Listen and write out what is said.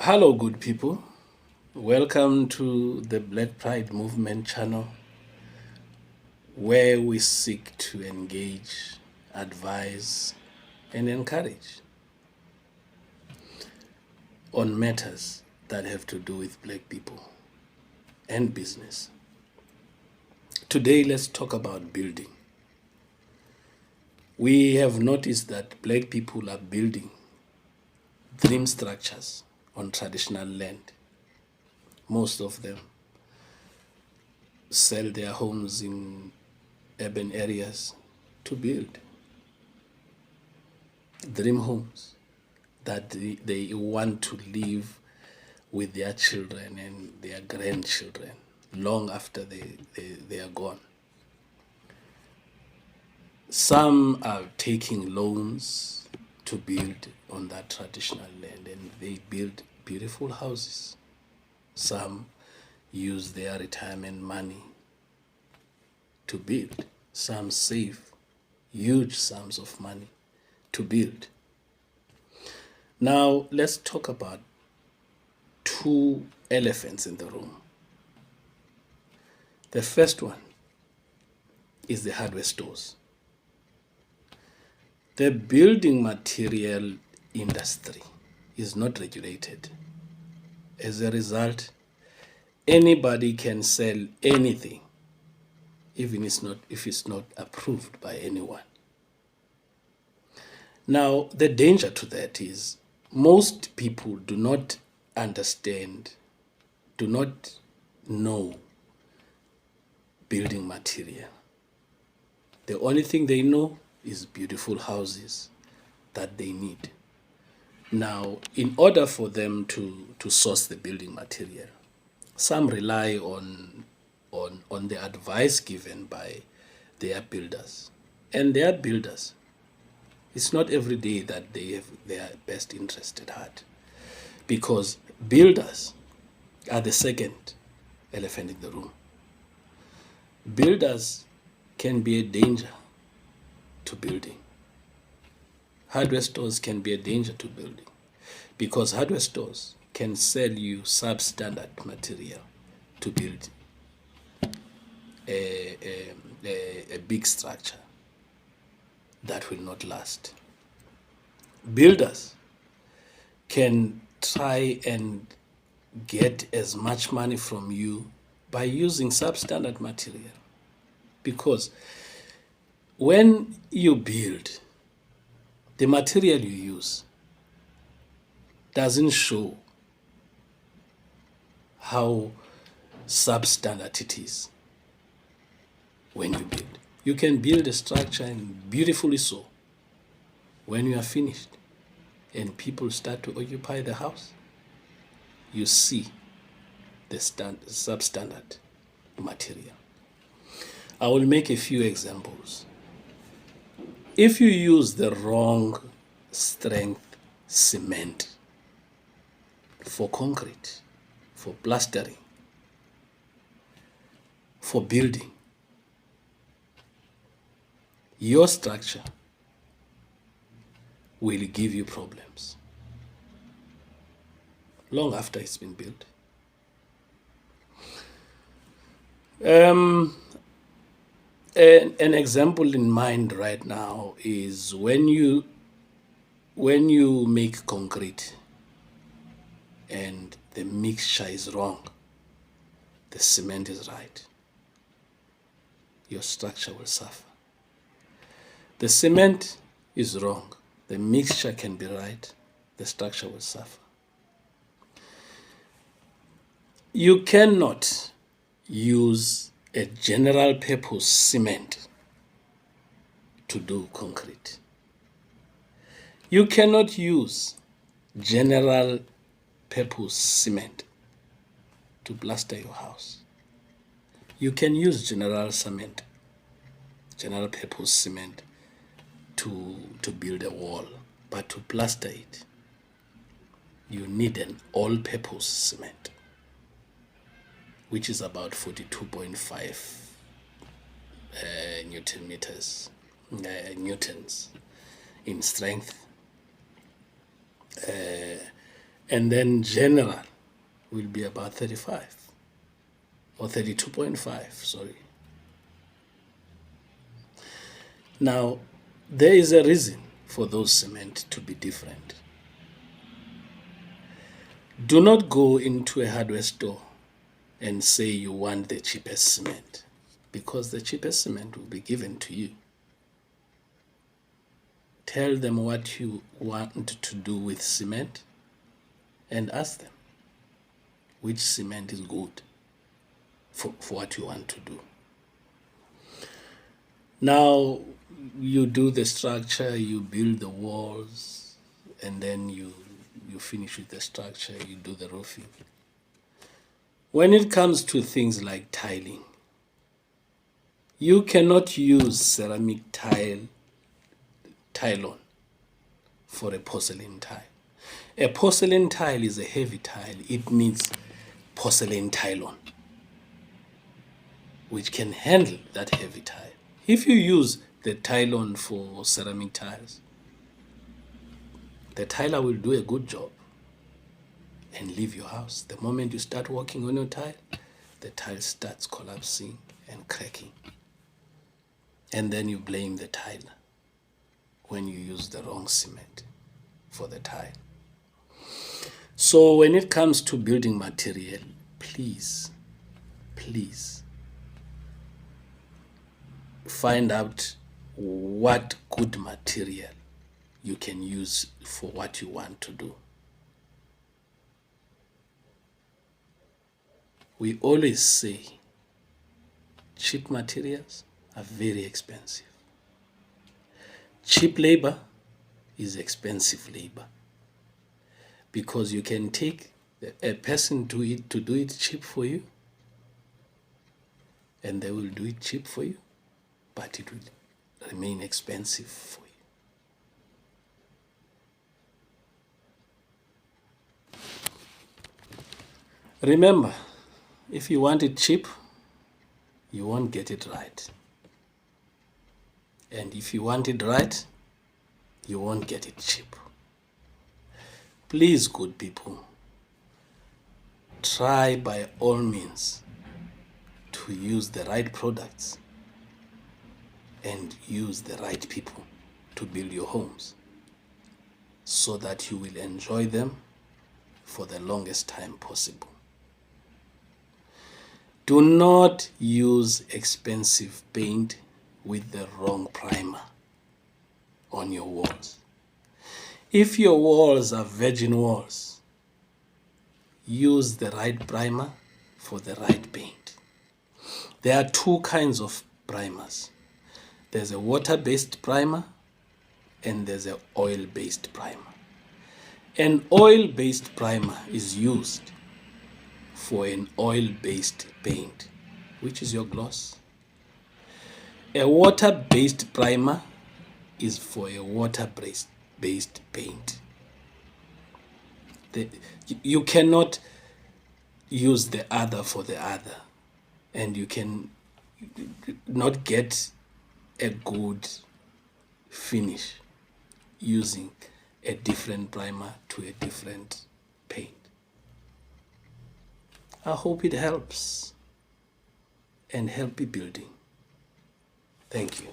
Hello, good people. Welcome to the Black Pride Movement channel, where we seek to engage, advise, and encourage on matters that have to do with black people and business. Today, let's talk about building. We have noticed that black people are building dream structures on traditional land. Most of them sell their homes in urban areas to build dream homes that they want to live with their children and their grandchildren long after they are gone. Some are taking loans to build on that traditional land and they build beautiful houses. Some use their retirement money to build. Some save huge sums of money to build. Now, let's talk about two elephants in the room. The first one is the hardware stores. The building material industry is not regulated. As a result, anybody can sell anything, even if it's not approved by anyone. Now, the danger to that is most people do not understand, do not know building material. The only thing they know is beautiful houses that they need. Now, in order for them to source the building material, some rely on the advice given by their builders. And their builders, it's not every day that they have their best interest at heart, because builders are the second elephant in the room. Builders can be a danger to building. Hardware stores can be a danger to building because hardware stores can sell you substandard material to build a big structure that will not last. Builders can try and get as much money from you by using substandard material, because when you build, the material you use doesn't show how substandard it is. When you build, you can build a structure and beautifully so. When you are finished and people start to occupy the house, you see the substandard material. I will make a few examples. If you use the wrong strength cement for concrete, for plastering, for building, your structure will give you problems long after it's been built. An example in mind right now is when you make concrete and the mixture is wrong, the cement is right, your structure will suffer. The cement is wrong, the mixture can be right, the structure will suffer. You cannot use a general purpose cement to do concrete. You cannot use general purpose cement to plaster your house. You can use general purpose cement to build a wall, but to plaster it, you need an all-purpose cement, which is about 42.5 newtons in strength And then general will be about 35 or 32.5, sorry. Now, there is a reason for those cement to be different. Do not go into a hardware store and say you want the cheapest cement, because the cheapest cement will be given to you. Tell them what you want to do with cement and ask them which cement is good for what you want to do. Now, you do the structure, you build the walls, and then you finish with the structure, you do the roofing. When it comes to things like tiling, you cannot use ceramic tile on for a porcelain tile. A porcelain tile is a heavy tile. It needs porcelain tile on, which can handle that heavy tile. If you use the tile on for ceramic tiles, the tiler will do a good job and leave your house. The moment you start working on your tile, the tile starts collapsing and cracking. And then you blame the tiler when you use the wrong cement for the tile. So when it comes to building material, please find out what good material you can use for what you want to do. We always say cheap materials are very expensive. Cheap labor is expensive labor, because you can take a person to do it cheap for you, and they will do it cheap for you, but it will remain expensive for you. Remember, if you want it cheap, you won't get it right. And if you want it right, you won't get it cheap. Please, good people, try by all means to use the right products and use the right people to build your homes, so that you will enjoy them for the longest time possible. Do not use expensive paint with the wrong primer on your walls. If your walls are virgin walls, use the right primer for the right paint. There are two kinds of primers. There's a water-based primer and there's an oil-based primer. An oil-based primer is used for an oil-based paint, which is your gloss. A water-based primer is for a water-based paint. You cannot use the other for the other, and you can not get a good finish using a different primer to a different paint. I hope it helps, and happy building. Thank you.